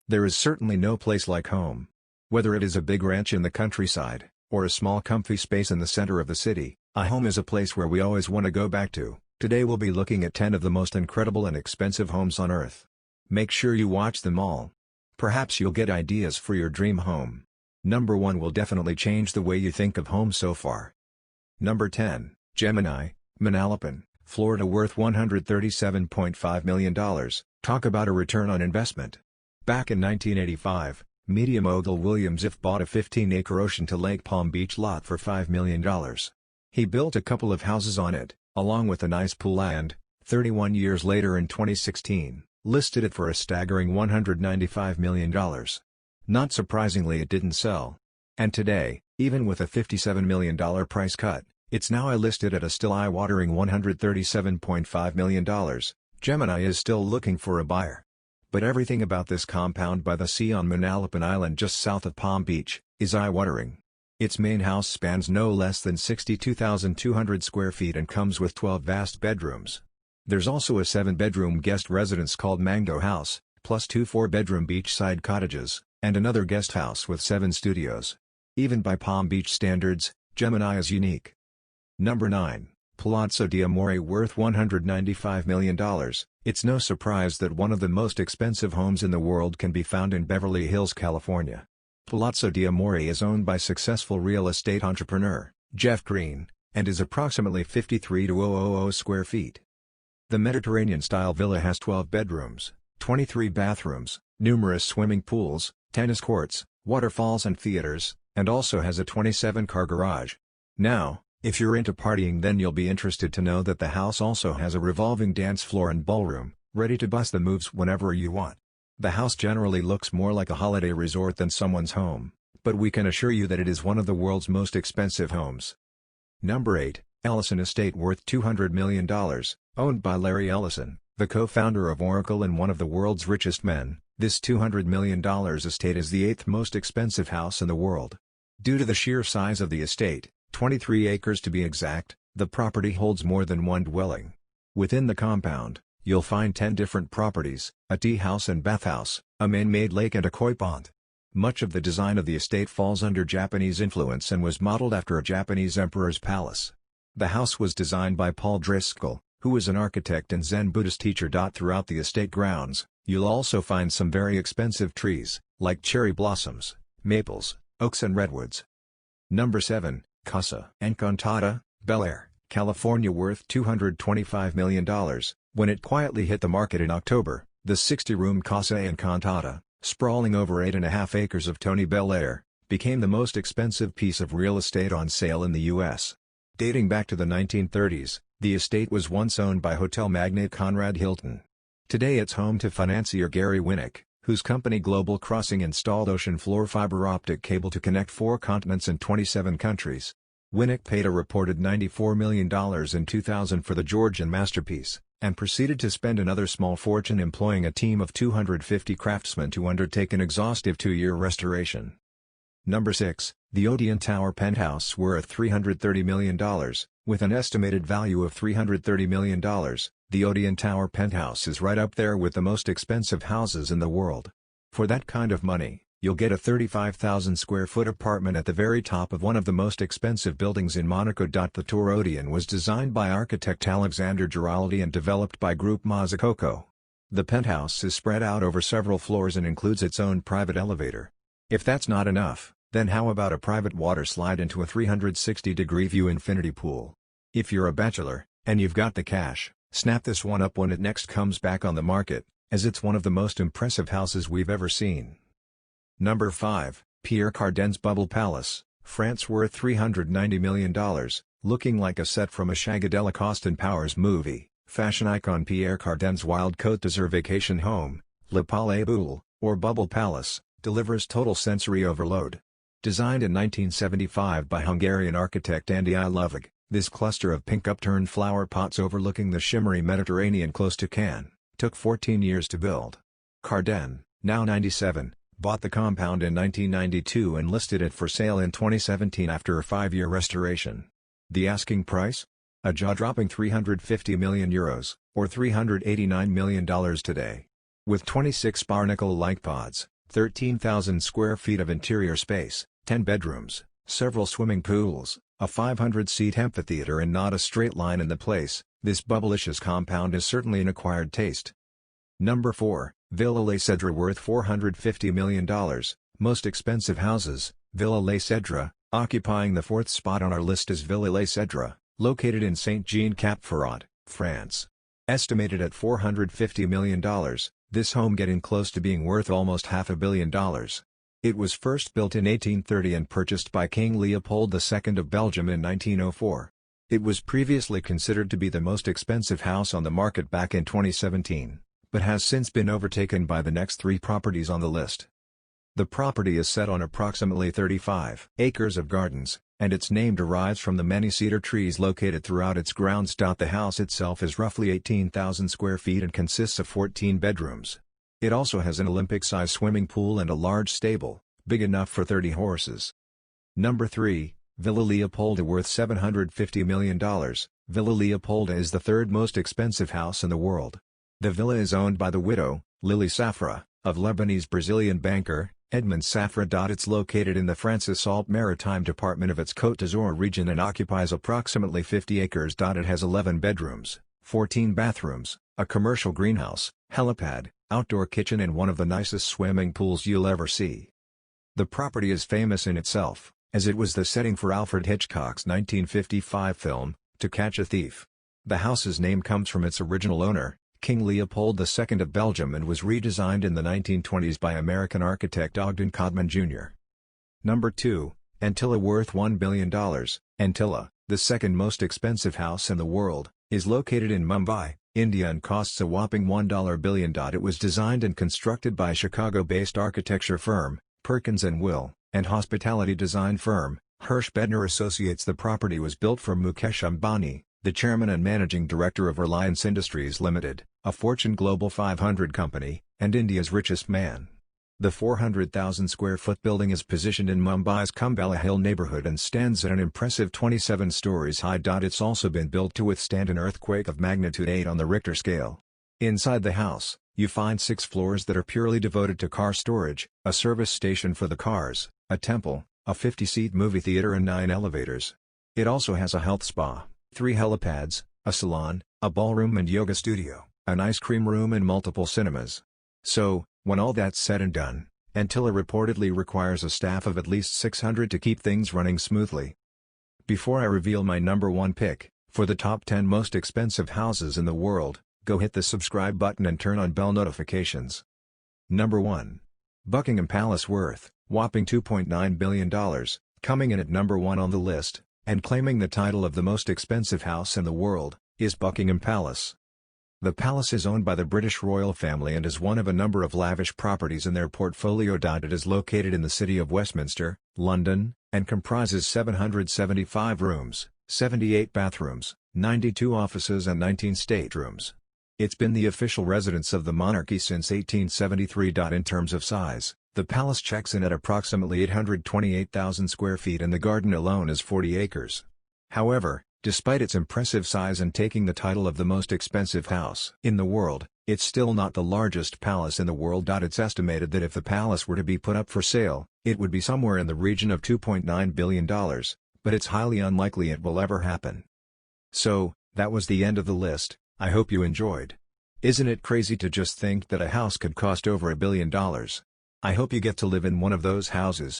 There is certainly no place like home. Whether it is a big ranch in the countryside, or a small comfy space in the center of the city, a home is a place where we always want to go back to. Today we'll be looking at 10 of the most incredible and expensive homes on earth. Make sure you watch them all. Perhaps you'll get ideas for your dream home. Number 1 will definitely change the way you think of home so far. Number 10, Gemini, Manalapan, Florida, worth $137.5 million. Talk about a return on investment. Back in 1985, media mogul William Ziff bought a 15-acre Ocean to Lake Palm Beach lot for $5 million. He built a couple of houses on it, along with a nice pool, and, 31 years later in 2016, listed it for a staggering $195 million. Not surprisingly, it didn't sell. And today, even with a $57 million price cut, it's now listed at a still eye-watering $137.5 million. Gemini is still looking for a buyer. But everything about this compound by the sea on Manalapan Island just south of Palm Beach is eye-watering. Its main house spans no less than 62,200 square feet and comes with 12 vast bedrooms. There's also a 7-bedroom guest residence called Mango House, plus 2 4-bedroom beachside cottages, and another guest house with 7 studios. Even by Palm Beach standards, Gemini is unique. Number 9, Palazzo di Amore, worth $195 million. It's no surprise that one of the most expensive homes in the world can be found in Beverly Hills, California. Palazzo di Amore is owned by successful real estate entrepreneur, Jeff Green, and is approximately 53,000 square feet. The Mediterranean-style villa has 12 bedrooms, 23 bathrooms, numerous swimming pools, tennis courts, waterfalls and theaters, and also has a 27-car garage. Now, if you're into partying, then you'll be interested to know that the house also has a revolving dance floor and ballroom, ready to bust the moves whenever you want. The house generally looks more like a holiday resort than someone's home, but we can assure you that it is one of the world's most expensive homes. Number 8, Ellison Estate, worth $200 million, owned by Larry Ellison, the co-founder of Oracle and one of the world's richest men. This $200 million estate is the 8th most expensive house in the world. Due to the sheer size of the estate, 23 acres to be exact, the property holds more than one dwelling. Within the compound, you'll find 10 different properties, a tea house and bathhouse, a man-made lake and a koi pond. Much of the design of the estate falls under Japanese influence and was modeled after a Japanese emperor's palace. The house was designed by Paul Driscoll, who is an architect and Zen Buddhist teacher. Throughout the estate grounds, you'll also find some very expensive trees, like cherry blossoms, maples, oaks and redwoods. Number 7, Casa Encantada, Bel Air, California, worth $225 million. When it quietly hit the market in October, the 60-room Casa Encantada, sprawling over 8.5 acres of Tony Bel Air, became the most expensive piece of real estate on sale in the U.S. Dating back to the 1930s, the estate was once owned by hotel magnate Conrad Hilton. Today it's home to financier Gary Winnick, whose company Global Crossing installed ocean floor fiber optic cable to connect 4 continents and 27 countries. Winnick paid a reported $94 million in 2000 for the Georgian masterpiece, and proceeded to spend another small fortune employing a team of 250 craftsmen to undertake an exhaustive 2-year restoration. Number 6, the Odeon Tower penthouse, worth $330 million, with an estimated value of $330 million. The Odeon Tower penthouse is right up there with the most expensive houses in the world. For that kind of money, you'll get a 35,000 square foot apartment at the very top of one of the most expensive buildings in Monaco. The Tour Odeon was designed by architect Alexander Giraldi and developed by Group Mazzucoco. The penthouse is spread out over several floors and includes its own private elevator. If that's not enough, then how about a private water slide into a 360-degree view infinity pool? If you're a bachelor, and you've got the cash, snap this one up when it next comes back on the market, as it's one of the most impressive houses we've ever seen. Number 5, Pierre Cardin's Bubble Palace, France, worth $390 million, looking like a set from a Shagadelic Austin Powers movie. Fashion icon Pierre Cardin's wild Côte d'Azur vacation home, Le Palais Boule, or Bubble Palace, delivers total sensory overload. Designed in 1975 by Hungarian architect Andy Ilovig, this cluster of pink upturned flower pots overlooking the shimmery Mediterranean close to Cannes, took 14 years to build. Cardin, now 97, bought the compound in 1992 and listed it for sale in 2017 after a 5-year restoration. The asking price? A jaw-dropping €350 million, or $389 million today. With 26 barnacle-like pods, 13,000 square feet of interior space, 10 bedrooms, several swimming pools, a 500-seat amphitheater and not a straight line in the place. This bubblicious compound is certainly an acquired taste. Number 4, Villa Le Cedre, worth $450 million, most expensive houses. Villa Le Cedre, occupying the 4th spot on our list, is Villa Le Cedre, located in Saint-Jean-Cap-Ferrat, France. Estimated at $450 million, this home getting close to being worth almost $500 million. It was first built in 1830 and purchased by King Leopold II of Belgium in 1904. It was previously considered to be the most expensive house on the market back in 2017, but has since been overtaken by the next 3 properties on the list. The property is set on approximately 35 acres of gardens, and its name derives from the many cedar trees located throughout its grounds. The house itself is roughly 18,000 square feet and consists of 14 bedrooms. It also has an Olympic-sized swimming pool and a large stable, big enough for 30 horses. Number 3, Villa Leopolda, worth $750 million. Villa Leopolda is the 3rd most expensive house in the world. The villa is owned by the widow, Lily Safra, of Lebanese-Brazilian banker, Edmond Safra. It's located in the Francis-Alpes Maritime department of its Côte d'Azur region and occupies approximately 50 acres. It has 11 bedrooms, 14 bathrooms, a commercial greenhouse, helipad, outdoor kitchen and one of the nicest swimming pools you'll ever see. The property is famous in itself, as it was the setting for Alfred Hitchcock's 1955 film, To Catch a Thief. The house's name comes from its original owner, King Leopold II of Belgium, and was redesigned in the 1920s by American architect Ogden Codman Jr. Number 2, Antilla, worth $1 billion. Antilla, the 2nd most expensive house in the world, is located in Mumbai, India and costs a whopping $1 billion. It was designed and constructed by Chicago-based architecture firm, Perkins & Will, and hospitality design firm, Hirsch Bedner Associates. The property was built for Mukesh Ambani, the chairman and managing director of Reliance Industries Limited, a Fortune Global 500 company, and India's richest man. The 400,000 square foot building is positioned in Mumbai's Kumbhala Hill neighborhood and stands at an impressive 27 stories high. It's also been built to withstand an earthquake of magnitude 8 on the Richter scale. Inside the house, you find 6 floors that are purely devoted to car storage, a service station for the cars, a temple, a 50-seat movie theater and 9 elevators. It also has a health spa, 3 helipads, a salon, a ballroom and yoga studio, an ice cream room and multiple cinemas. So, when all that's said and done, Antilla reportedly requires a staff of at least 600 to keep things running smoothly. Before I reveal my number 1 pick, for the top 10 most expensive houses in the world, go hit the subscribe button and turn on bell notifications. Number 1. Buckingham Palace, worth whopping $2.9 billion, coming in at number 1 on the list, and claiming the title of the most expensive house in the world, is Buckingham Palace. The palace is owned by the British royal family and is one of a number of lavish properties in their portfolio. It is located in the city of Westminster, London, and comprises 775 rooms, 78 bathrooms, 92 offices and 19 staterooms. It's been the official residence of the monarchy since 1873. In terms of size, the palace checks in at approximately 828,000 square feet and the garden alone is 40 acres. However, despite its impressive size and taking the title of the most expensive house in the world, it's still not the largest palace in the world. It's estimated that if the palace were to be put up for sale, it would be somewhere in the region of $2.9 billion, but it's highly unlikely it will ever happen. So, that was the end of the list. I hope you enjoyed. Isn't it crazy to just think that a house could cost over $1 billion? I hope you get to live in one of those houses.